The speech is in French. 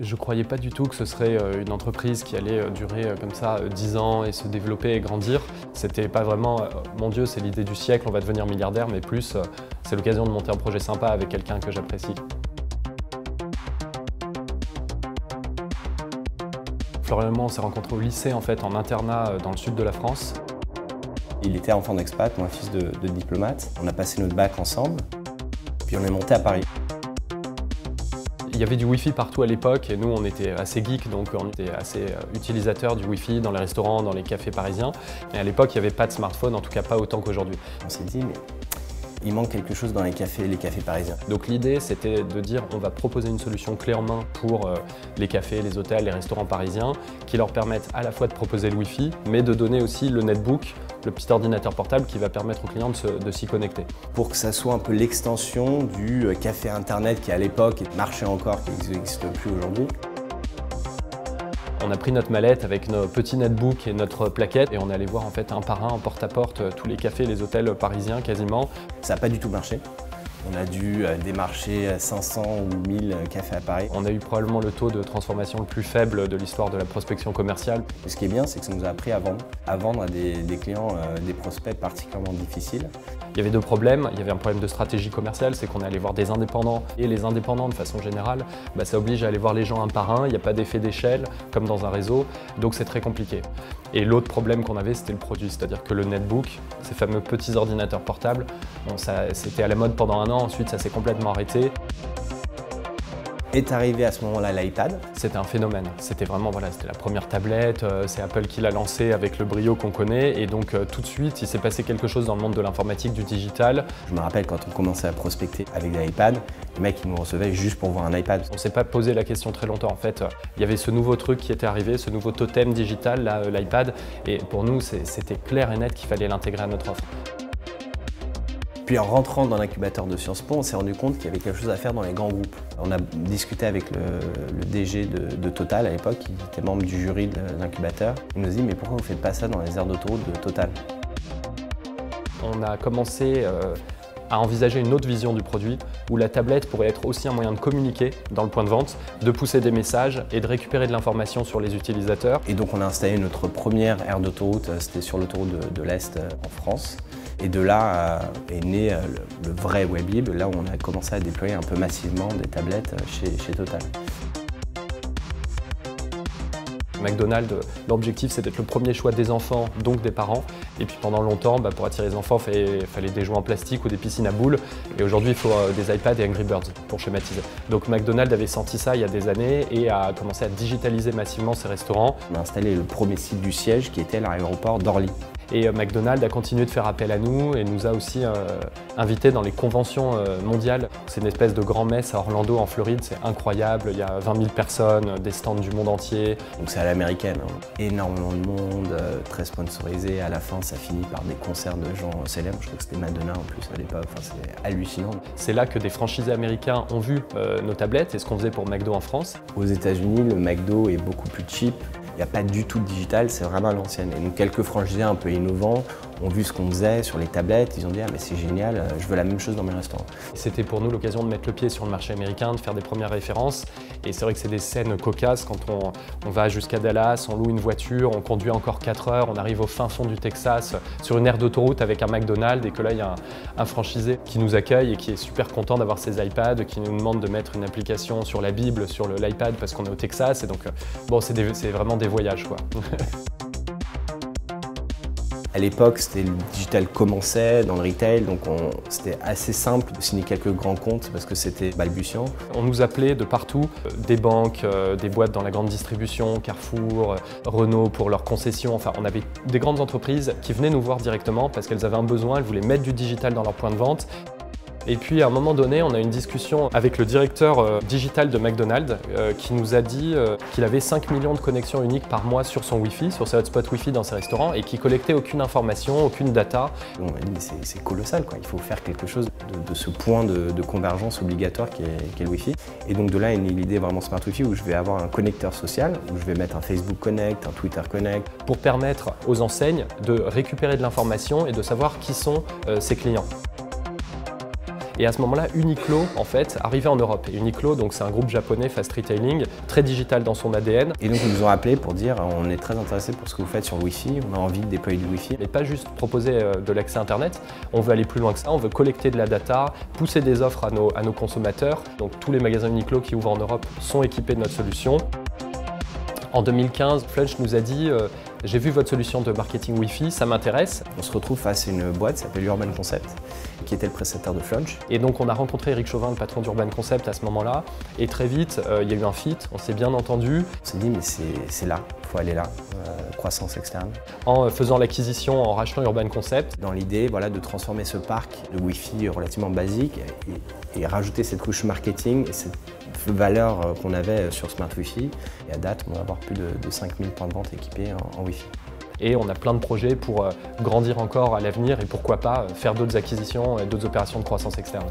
Je ne croyais pas du tout que ce serait une entreprise qui allait durer comme ça 10 ans et se développer et grandir. C'était pas vraiment mon Dieu, c'est l'idée du siècle, on va devenir milliardaire, mais plus c'est l'occasion de monter un projet sympa avec quelqu'un que j'apprécie. Florian et moi, on s'est rencontrés au lycée en fait, en internat dans le sud de la France. Il était enfant d'expat, moi fils de diplomate. On a passé notre bac ensemble, puis on est monté à Paris. Il y avait du Wi-Fi partout à l'époque et nous on était assez geeks, donc on était assez utilisateurs du Wi-Fi dans les restaurants, dans les cafés parisiens. Et à l'époque il n'y avait pas de smartphone, en tout cas pas autant qu'aujourd'hui. On s'est dit mais il manque quelque chose dans les cafés parisiens. Donc l'idée c'était de dire on va proposer une solution clé en main pour les cafés, les hôtels, les restaurants parisiens qui leur permettent à la fois de proposer le Wi-Fi mais de donner aussi le netbook, le petit ordinateur portable qui va permettre aux clients de s'y connecter. Pour que ça soit un peu l'extension du café internet qui à l'époque marchait encore, qui n'existe plus aujourd'hui. On a pris notre mallette avec nos petits netbooks et notre plaquette et on est allé voir en fait un par un, en porte-à-porte, tous les cafés, les hôtels parisiens quasiment. Ça n'a pas du tout marché. On a dû démarcher 500 ou 1000 cafés à Paris. On a eu probablement le taux de transformation le plus faible de l'histoire de la prospection commerciale. Et ce qui est bien, c'est que ça nous a appris à vendre à des clients, des prospects particulièrement difficiles. Il y avait deux problèmes. Il y avait un problème de stratégie commerciale, c'est qu'on allait voir des indépendants. Et les indépendants, de façon générale, ça oblige à aller voir les gens un par un. Il n'y a pas d'effet d'échelle, comme dans un réseau, donc c'est très compliqué. Et l'autre problème qu'on avait, c'était le produit, c'est-à-dire que le netbook, ces fameux petits ordinateurs portables, c'était à la mode pendant un an, ensuite ça s'est complètement arrêté. Est arrivé à ce moment-là l'iPad. C'était un phénomène, c'était vraiment, voilà, c'était la première tablette, c'est Apple qui l'a lancé avec le brio qu'on connaît et donc tout de suite il s'est passé quelque chose dans le monde de l'informatique, du digital. Je me rappelle quand on commençait à prospecter avec l'iPad, les mecs ils nous recevaient juste pour voir un iPad. On ne s'est pas posé la question très longtemps en fait, il y avait ce nouveau truc qui était arrivé, ce nouveau totem digital, l'iPad, et pour nous c'était clair et net qu'il fallait l'intégrer à notre offre. Puis en rentrant dans l'incubateur de Sciences Po, on s'est rendu compte qu'il y avait quelque chose à faire dans les grands groupes. On a discuté avec le DG de Total à l'époque, qui était membre du jury de l'incubateur. Il nous a dit mais pourquoi vous ne faites pas ça dans les aires d'autoroute de Total? On a commencé à envisager une autre vision du produit où la tablette pourrait être aussi un moyen de communiquer dans le point de vente, de pousser des messages et de récupérer de l'information sur les utilisateurs. Et donc on a installé notre première aire d'autoroute, c'était sur l'autoroute de l'Est en France. Et de là est né le vrai Weblib, là où on a commencé à déployer un peu massivement des tablettes chez Total. McDonald's, l'objectif c'est d'être le premier choix des enfants, donc des parents. Et puis pendant longtemps, pour attirer les enfants, il fallait des jouets en plastique ou des piscines à boules. Et aujourd'hui, il faut des iPads et Angry Birds, pour schématiser. Donc McDonald's avait senti ça il y a des années et a commencé à digitaliser massivement ses restaurants. On a installé le premier site du siège qui était l'aéroport d'Orly. Et McDonald's a continué de faire appel à nous et nous a aussi invités dans les conventions mondiales. C'est une espèce de grand messe à Orlando en Floride, c'est incroyable, il y a 20 000 personnes, des stands du monde entier. Donc c'est à l'américaine, hein. Énormément de monde, très sponsorisé, à la fin ça finit par des concerts de gens célèbres, je crois que c'était Madonna en plus à l'époque, enfin, c'est hallucinant. C'est là que des franchisés américains ont vu nos tablettes et ce qu'on faisait pour McDo en France. Aux États-Unis, le McDo est beaucoup plus cheap. Il n'y a pas du tout de digital, c'est vraiment à l'ancienne. Et donc quelques franchisés un peu innovants ont vu ce qu'on faisait sur les tablettes, ils ont dit ah mais c'est génial, je veux la même chose dans mes restaurants. C'était pour nous l'occasion de mettre le pied sur le marché américain, de faire des premières références. Et c'est vrai que c'est des scènes cocasses quand on va jusqu'à Dallas, on loue une voiture, on conduit encore 4 heures, on arrive au fin fond du Texas sur une aire d'autoroute avec un McDonald's et que là il y a un franchisé qui nous accueille et qui est super content d'avoir ses iPads, qui nous demande de mettre une application sur la Bible, sur l'iPad parce qu'on est au Texas. Et donc bon, c'est vraiment des voyages quoi. À l'époque, le digital commençait dans le retail, donc c'était assez simple de signer quelques grands comptes parce que c'était balbutiant. On nous appelait de partout, des banques, des boîtes dans la grande distribution, Carrefour, Renault pour leurs concessions. Enfin, on avait des grandes entreprises qui venaient nous voir directement parce qu'elles avaient un besoin, elles voulaient mettre du digital dans leur point de vente. Et puis à un moment donné, on a eu une discussion avec le directeur digital de McDonald's qui nous a dit qu'il avait 5 millions de connexions uniques par mois sur son Wi-Fi, sur ses hotspots Wi-Fi dans ses restaurants et qui collectait aucune information, aucune data. On a dit c'est colossal quoi, il faut faire quelque chose de ce point de convergence obligatoire qui est le Wi-Fi. Et donc de là est née l'idée vraiment Smart Wi-Fi où je vais avoir un connecteur social, où je vais mettre un Facebook Connect, un Twitter Connect. Pour permettre aux enseignes de récupérer de l'information et de savoir qui sont ses clients. Et à ce moment-là, Uniqlo en fait arrivait en Europe. Et Uniqlo, donc c'est un groupe japonais fast retailing, très digital dans son ADN. Et donc ils nous ont appelés pour dire on est très intéressés pour ce que vous faites sur le Wi-Fi, on a envie de déployer du Wi-Fi. Mais pas juste proposer de l'accès Internet, on veut aller plus loin que ça, on veut collecter de la data, pousser des offres à nos consommateurs. Donc tous les magasins Uniqlo qui ouvrent en Europe sont équipés de notre solution. En 2015, Flunch nous a dit j'ai vu votre solution de marketing Wi-Fi, ça m'intéresse. On se retrouve face à une boîte qui s'appelle Urban Concept, qui était le prestataire de Flunch. Et donc on a rencontré Eric Chauvin, le patron d'Urban Concept à ce moment-là. Et très vite, il y a eu un fit, on s'est bien entendu. On s'est dit mais c'est là, il faut aller là, croissance externe. En faisant l'acquisition, en rachetant Urban Concept. Dans l'idée de transformer ce parc de Wi-Fi relativement basique et rajouter cette couche marketing et cette valeur qu'on avait sur Smart Wi-Fi. Et à date, on va avoir plus de 5000 points de vente équipés en Wi-Fi. Et on a plein de projets pour grandir encore à l'avenir et pourquoi pas faire d'autres acquisitions et d'autres opérations de croissance externe.